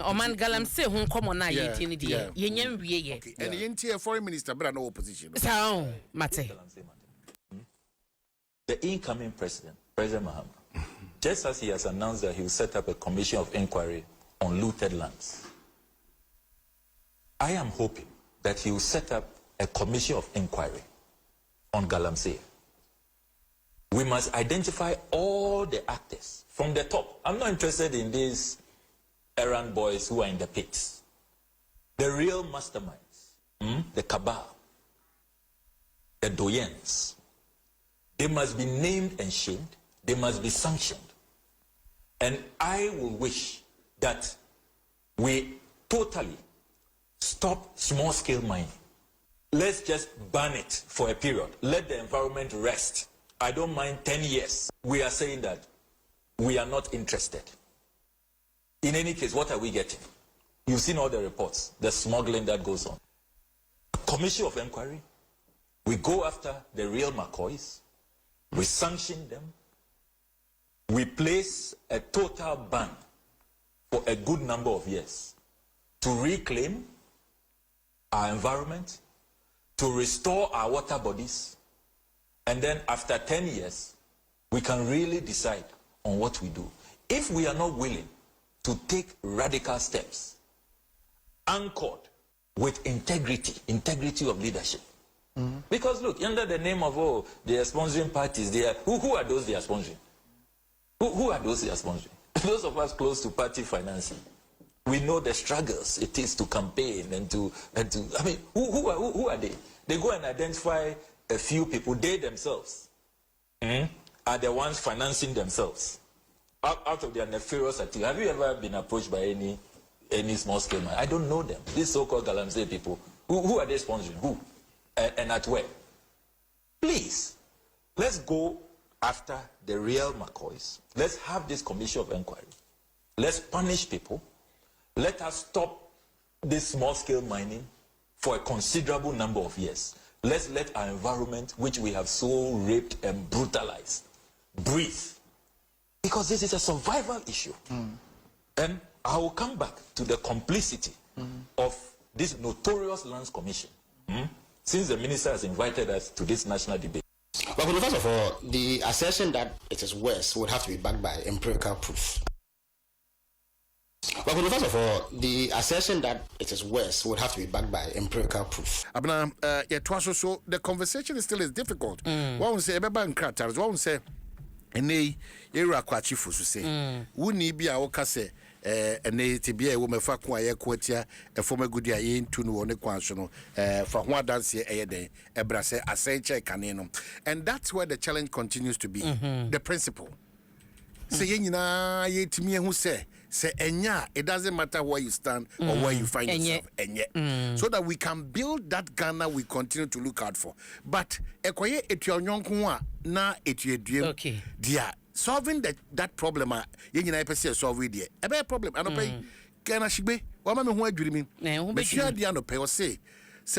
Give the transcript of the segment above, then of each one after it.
Oman Galamsey who come on now yetini die. Yenyen wie ye. And the entire foreign minister but no opposition. So, Mate. The incoming President Mahama, just as he has announced that he will set up a commission of inquiry on looted lands, I am hoping that he will set up a commission of inquiry on Galamsey. We must identify all the actors from the top. I'm not interested in these errand boys who are in the pits. The real masterminds, the cabal, the doyens, they must be named and shamed. They must be sanctioned. And I will wish that we totally stop small-scale mining. Let's just ban it for a period. Let the environment rest. I don't mind 10 years. We are saying that we are not interested. In any case, what are we getting? You've seen all the reports, the smuggling that goes on. A commission of inquiry. We go after the real McCoys. We sanction them. We place a total ban for a good number of years to reclaim our environment, to restore our water bodies, and then after 10 years, we can really decide on what we do. If we are not willing to take radical steps, anchored with integrity of leadership. Because look, under the name of they are sponsoring parties, they are who are those they are sponsoring? Who are those they are sponsoring? Those of us close to party financing, we know the struggles it is to campaign and to I mean, who are they? They go and identify a few people. They themselves are the ones financing themselves out of their nefarious activity. Have you ever been approached by any small scale man? I don't know them. These so-called Galamsey people. Who are they sponsoring? Who? And at where? Please, let's go after the real McCoys. Let's have this commission of inquiry. Let's punish people. Let us stop this small-scale mining for a considerable number of years. Let's let our environment, which we have so raped and brutalized, breathe. Because this is a survival issue. And I will come back to the complicity of this notorious Lands Commission. Since the minister has invited us to this national debate. Well, first of all, the assertion that it is worse would have to be backed by empirical proof. Well, first of all, the assertion that it is worse would have to be backed by empirical proof. Abena, Dwaso, so the conversation is still difficult. One say, Ebeba and Kratars, one say, Ene, Era Kwachifu, say, Wuni be a okase. Ene tibia wo mefa kwa ye kwatia e former good ya into no one kwanso for ho dance e den e bra se asenche kane no, and that's where the challenge continues to be. The principle say ye nyina ye timi hu say enya, it doesn't matter where you stand or where you find yourself enye, so that we can build that Ghana we continue to look out for. But ekoye etuanyonko a na etuediem okay dia solving that problem ye nyina pese solve it there e be problem anope Ghana shigbe wa ma me ho adwiri mi be hia dia no pe o say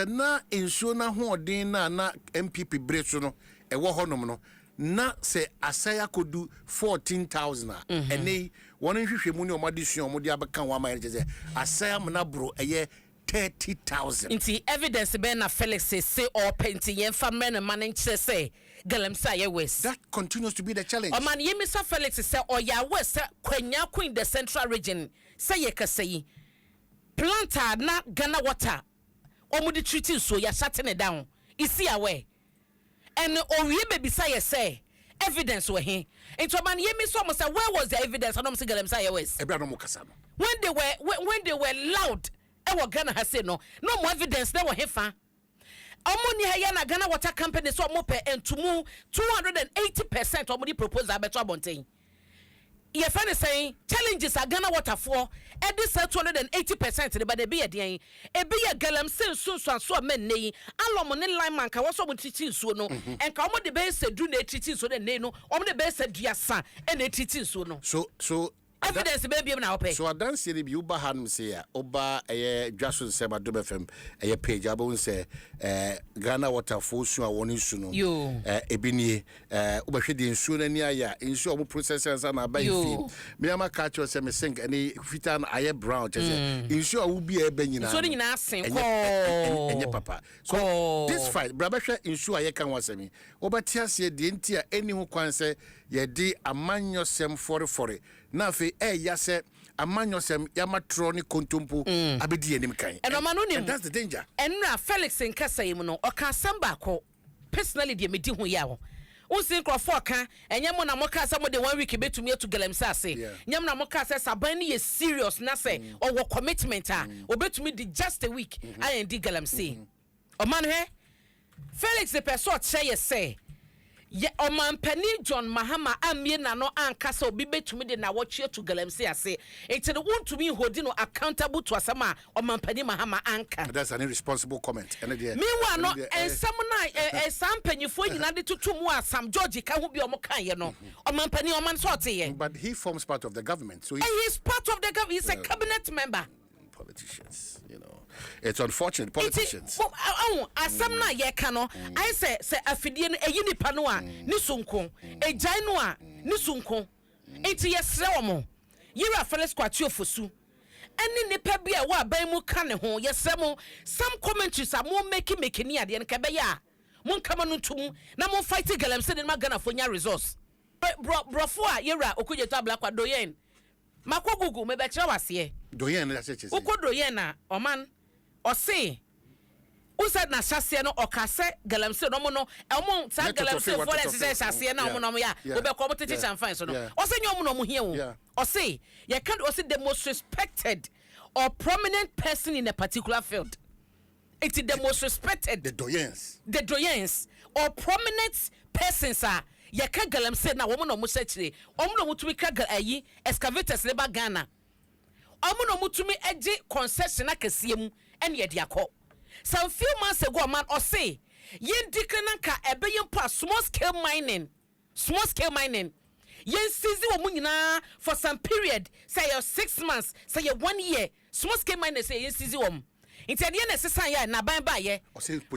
na ensuo na ho odin na MPP breso no e wo honom no na se asaya kodu 14,000 ene won hwehwemu ne omadisuon omode abeka wa ma je asaya mna bro eye 30,000. Inti evidence be na Felix say or penti yen family man say Galamsey West. That continues to be the challenge. O man Mr. Felix say or ya West kwanya queen the central region say ye ka say planter na Ghana water omudi treating so ya shutting it down. Isi away. And owie baby say evidence were here. Into man Mr. say where was the evidence? I don't see Galamsey West. When they were loud. Ewa Ghana has said no more evidence there were hefa. Omoni haya na Ghana Water Company so mo pe entumu 280% omodi propose abeto abonten. Ye fan saying challenges are Ghana Water for e dis 280% the but be e be ye Galamsey sunsun so men nei alomo ne line man ka wo so mo titi nsuo no enka omodi be se du na titi nsuo ne nei no omodi be se duasa e na titi nsuo no. So evidence baby na ope so adanse ni bi uba hanum say ya oba Dwaso Nsem Adom FM page abon say Ghana water fosu a woni su no ebinie ubahwe de nsuo na ni aya nsuo omo processors na abai fi me ama ka cho say me sink any fita na aye brown che say nsuo a wo bi e ba nyina so ni nyina asen ko enye papa so this fight brabahwe nsuo aye kan wasemi obati ase de ntia eni ho kwan say ye di amanyosem fore na fe yase amanyosem yamatro ni kontompo abedi enim kan and that's the danger enra Felix nkasayim no oka samba ko personally de medi ho yawo unsin crofo ka enyem na moka asamo de 1 week betumi etu Galamsey ase nyem na moka ase saban ni ye serious na say owo commitment a obetumi di just a week and di Galamsey omanhwe Felix the person che say ye Omanhene John Mahama amie na no ankasa obi betumi de na wochie to Galamsey ase enti de wontumi hodi no accountable to asama Omanhene Mahama anka. That's an irresponsible comment. Meanwhile no ensam na esam panyifo nyina de tutumu asam George ka ho bi omo kan ye no Omanhene oman so ote but he forms part of the government, so he's part of the government. He's a cabinet member. Politicians, it's unfortunate. Politicians. Asam na ye ka no I say afidie no eyi nipa no a ni sunko ejai no a ni sunko enti yesre omo yira Felix kwatio fosu eni nipa bia wa ban mu ka ne ho yesre mo some commentaries are mo make ni ade nka be ya mo nka no ntum na mo fight Galamsey de ma Ghana fonya resource brofo a yira okuje to abla kwa doyen makwa gugu me be kire wase doyen na cheche doyen na oman ose usaid na chassis no okase Galamsey no mo no elmo sa Galamsey for the chassis na mo no ya obe ko motete chamfan so no ose nyo mo no mo hie wo ose ye can ose the most respected or prominent person in a particular field. It is the most respected the doyens or prominent persons are ye can Galamsey na wo mo no mo chire o mo no mutumi ka ayi excavators le ba Ghana o mo no mutumi eje concession akasiam ene ye de akọ. Some few months ago, man, or say, yen dikrenanka ebeyem pa small scale mining. Yen sizi omunina for some period, say 6 months, say 1 year. Small scale mining say yen sizi om. Instead yen necessary ya na ban ba ye.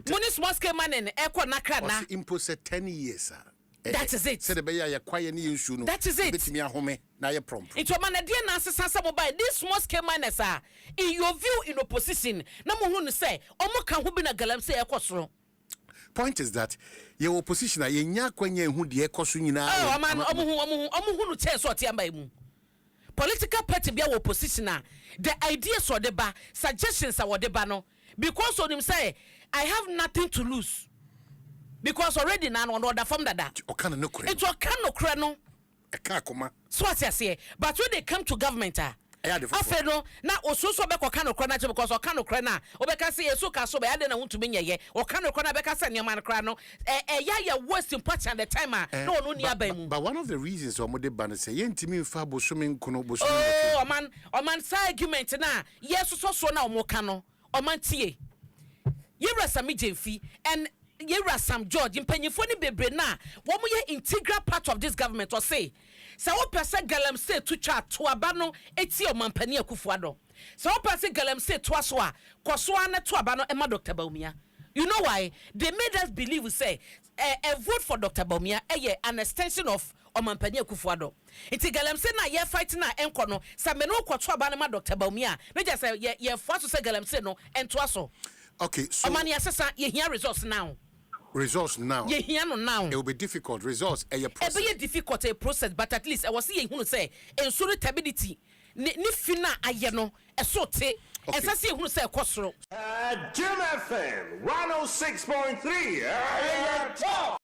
Money small scale mining ekwa nakra na. Impose 10 years. That is it. Say the beya ya kwaye ni nsu no. That is it. Betimi ahome na ye prompt. It was man na sasa mobile. This small scale miners are in your view in opposition. Na mo hu no say omo kan ho bi na Galamsey ekosoro. Point is that your opposition ye nya kwanya hu de ekoso nyina. Oh man omo hu no chance o tiamba emu. Political party be opposition the ideas or the ba suggestions are what the ba no because on him say I have nothing to lose. Because already now on order from that. It's okay no kra no. So what I say, but when they come to government after no na ososo be ko kano kra na because o kano kra na obeka say eso ka so be ade na wuntu be nyeye o kano kra na beka say nyama kra no ya waste important the time no no ni aba mu. But one of the reasons omode ban say yentimi mfa bosomi nkono bosomi. Oh man say argument na yes so na omoka no oman tie yira sami jemfi and yira Sam George impanyifo ni bebre na wo mo ye integral part of this government or say sa wo pese Galamsey to twa to aba no eti Omanhene Akufuado sa wo pese Galamsey to aso a koso ana to aba no ema Dr. Bawumia. You know why? They made us believe we say a vote for Dr. Bawumia an extension of Omanhene Akufuado. Iti Galamsey na ye fight na enko no sa me no kwato aba no ma Dr. Bawumia no just say ye for to say Galamsey no ento aso. Okay, so Omani asesa ye hear results now. Results now. Ye hear no now. It will be difficult. Results a process. It be difficult a process, but at least I was seeing who say insurability. Ni fina aye no esote. Esa see who say kosoro. Jim FM 106.3.